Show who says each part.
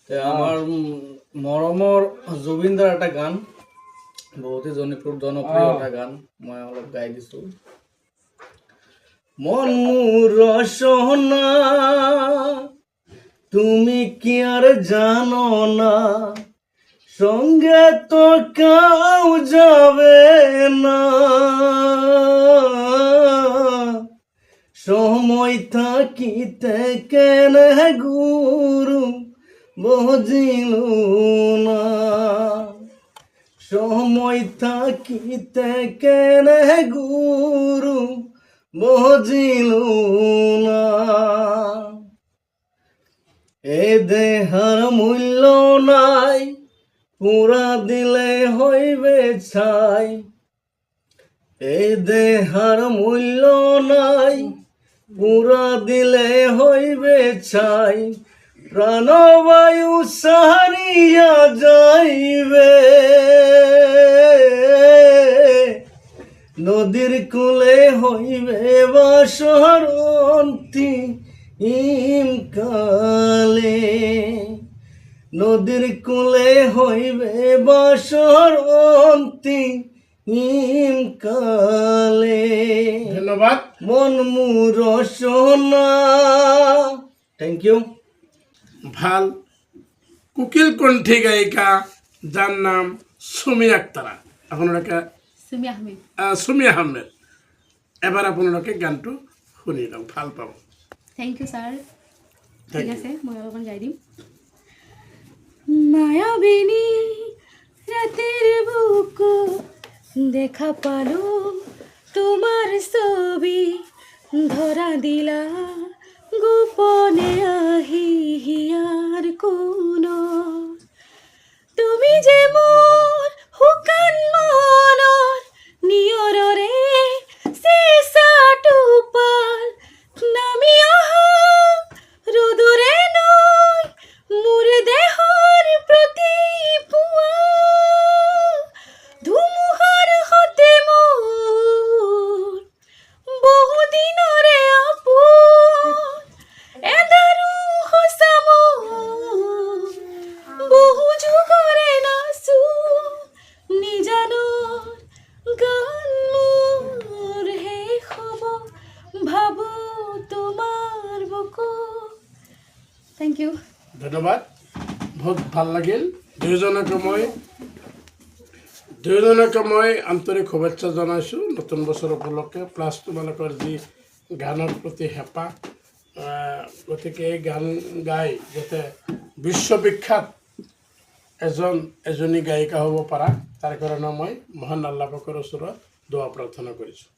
Speaker 1: আমার মরমর জুবিনদার একটা গান বহুতই জনপ্রিয় একটা গান মই অলপ গাই দিছো। মন মোৰ রসনা তুমি কি আর জানো না, সঙ্গে তো কেউ যাবে না, সময় থাকিতে কেন গুরু বুঝিল না, সময় থাকিতে কেন গুরু বুঝিল না, এ দেহার মূল্য নাই পুরা দিলে হইবে ছাই, এ দেহার মূল্য নাই পুরা দিলে হইবে ছাই, প্রাণবায়ু সারিয়া যাইবে, নদীর কূলে হইবে বাসরন্তি কালে, নদীর কূলে হইবে বাসরন্তি কালে।
Speaker 2: ধন্যবাদ।
Speaker 1: মন মোৰ রসনা। Thank you.
Speaker 2: ভাল কুকিল কণ্ঠী গায়িকা যার নাম সুমি আক্তারা, আপনারা সুমি আহমেদ, এবার আপনারা গানটো শুনি লওক, ভাল পাব।
Speaker 3: Thank you sir. ঠিক আছে মই অলপমান গাই দিম। মায়াবিনী রাতের বুক দেখা পালো তোমার ছবি, ধরা দিলা গোপনে আহি হিয়ার কোন, তুমি যে মোর হুকান মনৰ নিয়ৰৰে চেঁচা টোপাল, নামি অহা ৰ'দৰে নৈ মোৰ দেহৰ প্ৰতি পুৱা, ধুমুহাৰ সতে মোৰ বহুদিনৰে আপোন, এদাৰো সঁচা মোৰ বহু যুগৰে নাচো, নিজানৰ গান মোৰ শেষ হ'ব ভাবো তোমাৰ বুকু। Thank you.
Speaker 2: ধন্যবাদ, বহুত ভাল লাগিল। দুয়োজনকে মই আন্তৰিক শুভেচ্ছা জনাইছোঁ নতুন বছৰ উপলক্ষে, প্লাছ তোমালোকৰ যি গানৰ প্ৰতি হেঁপাহ, গতিকে এই গান গাই যাতে বিশ্ববিখ্যাত এজনী গায়িকা হ'ব পাৰা, তাৰ কাৰণে মই মহান আল্লাহ পাকৰ ওচৰত দোৱা প্ৰাৰ্থনা কৰিছোঁ।